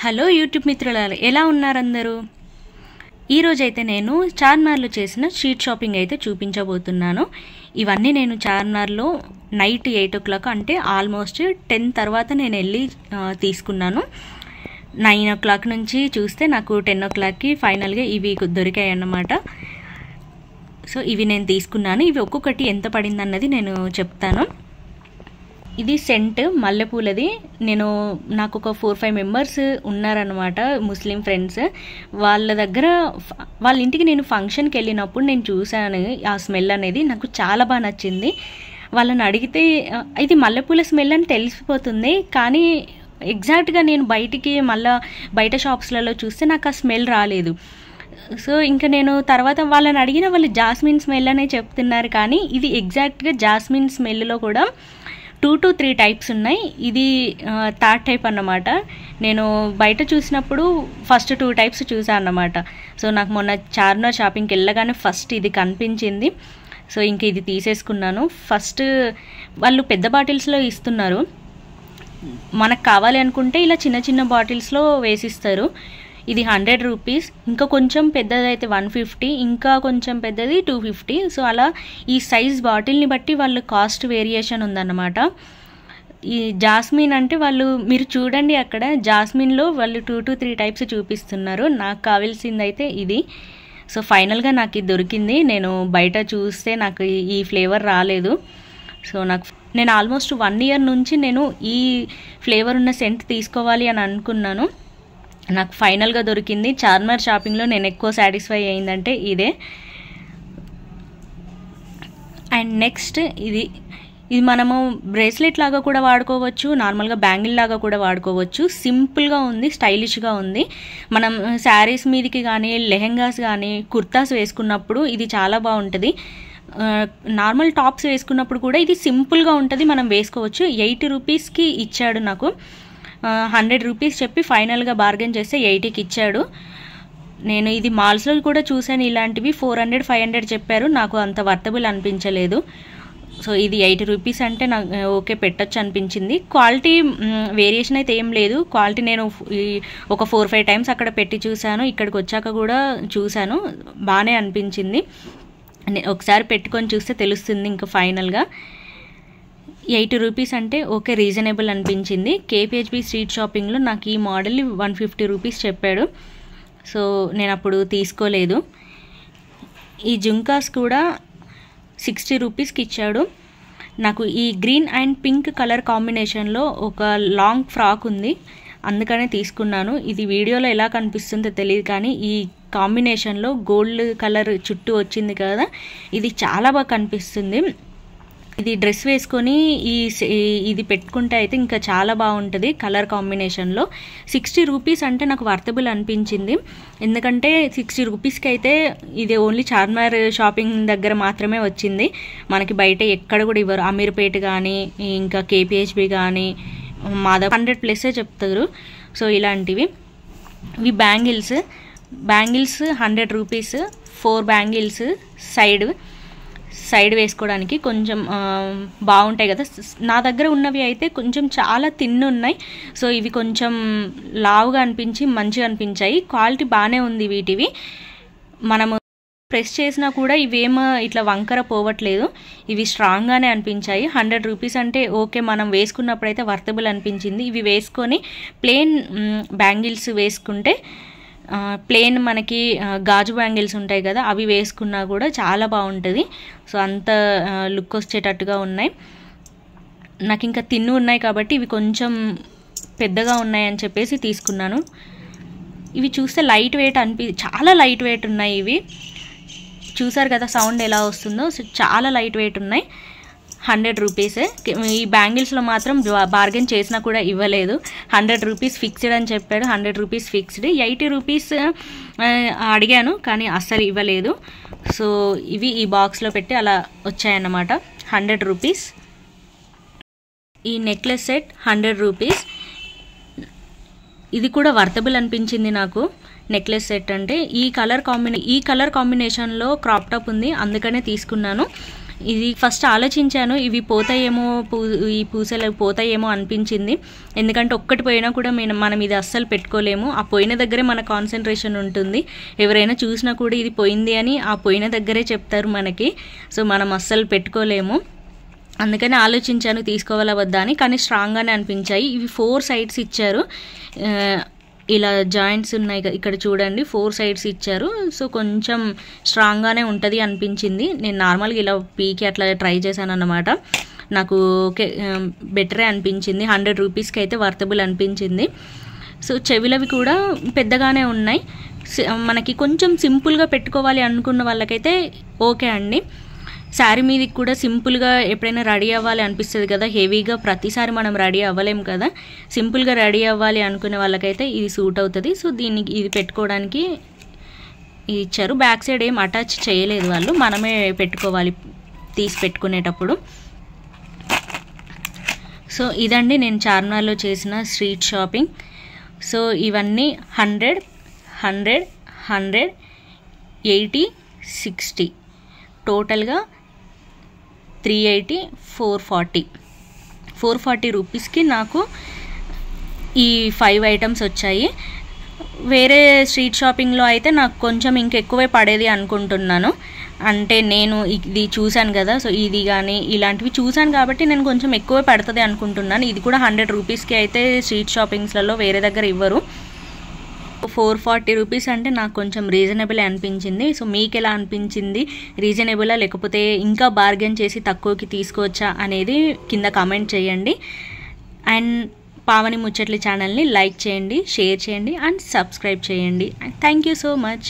Hello YouTube మిత్రులారా, ఎలా ఉన్నారు అందరూ? ఈరోజైతే నేను చార్మినార్లో చేసిన స్ట్రీట్ షాపింగ్ అయితే చూపించబోతున్నాను. ఇవన్నీ నేను చార్మినార్లో నైట్ 8 o'clock అంటే ఆల్మోస్ట్ 10 తర్వాత నేను వెళ్ళి తీసుకున్నాను. 9 o'clock నుంచి చూస్తే నాకు 10 o'clockకి ఫైనల్గా ఇవి దొరికాయి అన్నమాట. సో ఇవి నేను తీసుకున్నాను. ఇవి ఒక్కొక్కటి ఎంత పడింది అన్నది నేను చెప్తాను. ఇది సెంట్ మల్లెపూలది. నాకు ఒక 4-5 మెంబర్స్ ఉన్నారనమాట, ముస్లిం ఫ్రెండ్స్. వాళ్ళ ఇంటికి నేను ఫంక్షన్కి వెళ్ళినప్పుడు నేను చూశాను. ఆ స్మెల్ అనేది నాకు చాలా బాగా నచ్చింది. వాళ్ళని అడిగితే ఇది మల్లెపూల స్మెల్ అని తెలిసిపోతుంది, కానీ ఎగ్జాక్ట్గా నేను బయట షాప్స్లలో చూస్తే నాకు ఆ స్మెల్ రాలేదు. సో ఇంకా నేను తర్వాత వాళ్ళని అడిగిన వాళ్ళు జాస్మిన్ స్మెల్ అనే చెప్తున్నారు, కానీ ఇది ఎగ్జాక్ట్గా జాస్మిన్ స్మెల్లో కూడా 2 to 3 టైప్స్ ఉన్నాయి. ఇది 3rd టైప్ అన్నమాట. నేను బయట చూసినప్పుడు ఫస్ట్ 2 టైప్స్ చూసాను అన్నమాట. సో నాకు మొన్న చార్మినార్ షాపింగ్కి వెళ్ళగానే ఫస్ట్ ఇది కనిపించింది. సో ఇంక ఇది తీసేసుకున్నాను. ఫస్ట్ వాళ్ళు పెద్ద బాటిల్స్లో ఇస్తున్నారు. మనకు కావాలి అనుకుంటే ఇలా చిన్న చిన్న బాటిల్స్లో వేసిస్తారు. ఇది 100 రూపీస్. ఇంకా కొంచెం పెద్దది అయితే 150, ఇంకా కొంచెం పెద్దది 250. సో అలా ఈ సైజ్ బాటిల్ని బట్టి వాళ్ళు కాస్ట్ వేరియేషన్ ఉందన్నమాట. ఈ జాస్మిన్ అంటే మీరు చూడండి, అక్కడ జాస్మిన్లో వాళ్ళు 2 to 3 టైప్స్ చూపిస్తున్నారు. నాకు కావాల్సింది అయితే ఇది. సో ఫైనల్గా నాకు ఇది దొరికింది. నేను బయట చూస్తే నాకు ఈ ఫ్లేవర్ రాలేదు. సో నేను ఆల్మోస్ట్ 1 year నుంచి నేను ఈ ఫ్లేవర్ ఉన్న సెంట్ తీసుకోవాలి అని అనుకున్నాను. నాకు ఫైనల్గా దొరికింది. చార్మినార్ షాపింగ్లో నేను ఎక్కువ సాటిస్ఫై అయిందంటే ఇదే. అండ్ నెక్స్ట్ ఇది మనము బ్రేస్లెట్ లాగా కూడా వాడుకోవచ్చు, నార్మల్గా బ్యాంగిల్ లాగా కూడా వాడుకోవచ్చు. సింపుల్గా ఉంది, స్టైలిష్గా ఉంది. మనం శారీస్ మీదకి కానీ, లెహెంగాస్ కానీ, కుర్తాస్ వేసుకున్నప్పుడు ఇది చాలా బాగుంటుంది. నార్మల్ టాప్స్ వేసుకున్నప్పుడు కూడా ఇది సింపుల్గా ఉంటుంది, మనం వేసుకోవచ్చు. 80 రూపీస్కి ఇచ్చాడు నాకు. 100 రూపీస్ చెప్పి ఫైనల్గా బార్గెన్ చేస్తే 80కి ఇచ్చాడు. నేను ఇది మాల్స్లో కూడా చూశాను, ఇలాంటివి 400-500 చెప్పారు. నాకు అంత వర్తబుల్ అనిపించలేదు. సో ఇది 80 రూపీస్ అంటే నాకు ఓకే పెట్టచ్చు అనిపించింది. క్వాలిటీ వేరియేషన్ అయితే ఏం లేదు. క్వాలిటీ నేను ఒక 4-5 టైమ్స్ అక్కడ పెట్టి చూశాను, ఇక్కడికి వచ్చాక కూడా చూశాను, బాగానే అనిపించింది. ఒకసారి పెట్టుకొని చూస్తే తెలుస్తుంది. ఇంకా ఫైనల్గా 80 రూపీస్ అంటే ఓకే, రీజనబుల్ అనిపించింది. కేపీహెచ్బి స్ట్రీట్ షాపింగ్లో నాకు ఈ మోడల్ 150 రూపీస్ చెప్పాడు. సో నేను అప్పుడు తీసుకోలేదు. ఈ జుంకాస్ కూడా 60 రూపీస్కి ఇచ్చాడు. నాకు ఈ గ్రీన్ అండ్ పింక్ కలర్ కాంబినేషన్లో ఒక లాంగ్ ఫ్రాక్ ఉంది, అందుకనే తీసుకున్నాను. ఇది వీడియోలో ఎలా కనిపిస్తుందో తెలియదు, కానీ ఈ కాంబినేషన్లో గోల్డ్ కలర్ చుట్టూ వచ్చింది కదా, ఇది చాలా బాగా కనిపిస్తుంది. ఇది డ్రెస్ వేసుకొని ఇది పెట్టుకుంటే అయితే ఇంకా చాలా బాగుంటుంది కలర్ కాంబినేషన్లో. 60 రూపీస్ అంటే నాకు వర్తబుల్ అనిపించింది, ఎందుకంటే 60 రూపీస్కి అయితే ఇది ఓన్లీ చార్మినార్ షాపింగ్ దగ్గర మాత్రమే వచ్చింది. మనకి బయట ఎక్కడ కూడా ఇవ్వరు. అమీర్పేట కానీ, ఇంకా కేపీహెచ్బి కానీ, మాధవ్ 100+ చెప్తారు. సో ఇలాంటివి. ఇవి బ్యాంగిల్స్ 100 రూపీస్. 4 బ్యాంగిల్స్ సైడ్ వేసుకోవడానికి కొంచెం బాగుంటాయి కదా. నా దగ్గర ఉన్నవి అయితే కొంచెం చాలా తిన్ను ఉన్నాయి. సో ఇవి కొంచెం లావుగా అనిపించి మంచిగా అనిపించాయి. క్వాలిటీ బాగానే ఉంది వీటివి. మనము ప్రెస్ చేసినా కూడా ఇవేమో ఇట్లా వంకర పోవట్లేదు, ఇవి స్ట్రాంగ్గానే అనిపించాయి. 100 రూపీస్ అంటే ఓకే, మనం వేసుకున్నప్పుడైతే వర్తబుల్ అనిపించింది. ఇవి వేసుకొని ప్లెయిన్ బ్యాంగిల్స్ వేసుకుంటే, ప్లెయిన్ మనకి గాజు బ్యాంగిల్స్ ఉంటాయి కదా, అవి వేసుకున్నా కూడా చాలా బాగుంటుంది. సో అంత లుక్ వచ్చేటట్టుగా ఉన్నాయి. నాకు ఇంకా తిన్ను ఉన్నాయి కాబట్టి ఇవి కొంచెం పెద్దగా ఉన్నాయని చెప్పేసి తీసుకున్నాను. ఇవి చూస్తే లైట్ వెయిట్ చాలా లైట్ వెయిట్ ఉన్నాయి. ఇవి చూసారు కదా సౌండ్ ఎలా వస్తుందో. సో చాలా లైట్ వెయిట్ ఉన్నాయి. 100 రూపీసే. ఈ బ్యాంగిల్స్లో మాత్రం బార్గెన్ చేసినా కూడా ఇవ్వలేదు. 100 రూపీస్ ఫిక్స్డ్ అని చెప్పాడు. 100 రూపీస్ ఫిక్స్డ్. 80 రూపీస్ అడిగాను, కానీ అస్సలు ఇవ్వలేదు. సో ఇవి ఈ బాక్స్లో పెట్టి అలా వచ్చాయన్నమాట. 100 రూపీస్. ఈ నెక్లెస్ సెట్ 100 రూపీస్. ఇది కూడా వర్తబుల్ అనిపించింది నాకు. నెక్లెస్ సెట్ అంటే ఈ కలర్ కాంబినేషన్లో క్రాప్ టాప్ ఉంది, అందుకనే తీసుకున్నాను. ఇది ఫస్ట్ ఆలోచించాను ఇవి పోతాయేమో, ఈ పూసలు పోతాయేమో అనిపించింది. ఎందుకంటే ఒక్కటి పోయినా కూడా మనం ఇది అస్సలు పెట్టుకోలేము. ఆ పోయిన దగ్గరే మన కాన్సన్ట్రేషన్ ఉంటుంది. ఎవరైనా చూసినా కూడా ఇది పోయింది అని ఆ పోయిన దగ్గరే చెప్తారు మనకి. సో మనం అస్సలు పెట్టుకోలేము. అందుకని ఆలోచించాను తీసుకోవాలా వద్దా అని. కానీ స్ట్రాంగ్గానే అనిపించాయి. ఇవి 4 సైడ్స్ ఇచ్చారు. ఇలా జాయింట్స్ ఉన్నాయి ఇక్కడ చూడండి, 4 సైడ్స్ ఇచ్చారు. సో కొంచెం స్ట్రాంగ్గానే ఉంటుంది అనిపించింది. నేను నార్మల్గా ఇలా పీకి అట్లా ట్రై చేశాను అన్నమాట. నాకు ఓకే బెటరే అనిపించింది. 100 రూపీస్కి అయితే వర్తబుల్ అనిపించింది. సో చెవిలవి కూడా పెద్దగానే ఉన్నాయి. మనకి కొంచెం సింపుల్గా పెట్టుకోవాలి అనుకున్న వాళ్ళకైతే ఓకే అండి. శారీ మీదకి కూడా సింపుల్గా ఎప్పుడైనా రెడీ అవ్వాలి అనిపిస్తుంది కదా, హెవీగా ప్రతిసారి మనం రెడీ అవ్వలేము కదా. సింపుల్గా రెడీ అవ్వాలి అనుకునే వాళ్ళకైతే ఇది సూట్ అవుతుంది. సో దీనికి ఇది పెట్టుకోవడానికి ఇది ఇచ్చారు. బ్యాక్ సైడ్ ఏం అటాచ్ చేయలేదు వాళ్ళు, మనమే పెట్టుకోవాలి తీసి పెట్టుకునేటప్పుడు. సో ఇదండి నేను చార్మినార్లో చేసిన స్ట్రీట్ షాపింగ్. సో ఇవన్నీ 100, 100, 100, 80, 60 టోటల్గా 380, 440 రూపీస్కి నాకు ఈ 5 ఐటమ్స్ వచ్చాయి. వేరే స్ట్రీట్ షాపింగ్లో అయితే నాకు కొంచెం ఇంకెక్కువే పడేది అనుకుంటున్నాను. అంటే నేను ఇది చూశాను కదా, సో ఇది కానీ ఇలాంటివి చూశాను కాబట్టి నేను కొంచెం ఎక్కువే పడుతుంది అనుకుంటున్నాను. ఇది కూడా 100 రూపీస్కి అయితే స్ట్రీట్ షాపింగ్స్లలో వేరే దగ్గర ఇవ్వరు. 440 రూపీస్ అంటే నాకు కొంచెం రీజనబుల్ అనిపించింది. సో మీకు ఎలా అనిపించింది? రీజనబులా లేకపోతే ఇంకా బార్గెన్ చేసి తక్కువకి తీసుకోవచ్చా అనేది కింద కామెంట్ చేయండి. అండ్ పావని ముచ్చట్లు ఛానల్ని లైక్ చేయండి, షేర్ చేయండి అండ్ సబ్స్క్రైబ్ చేయండి. Thank you so much.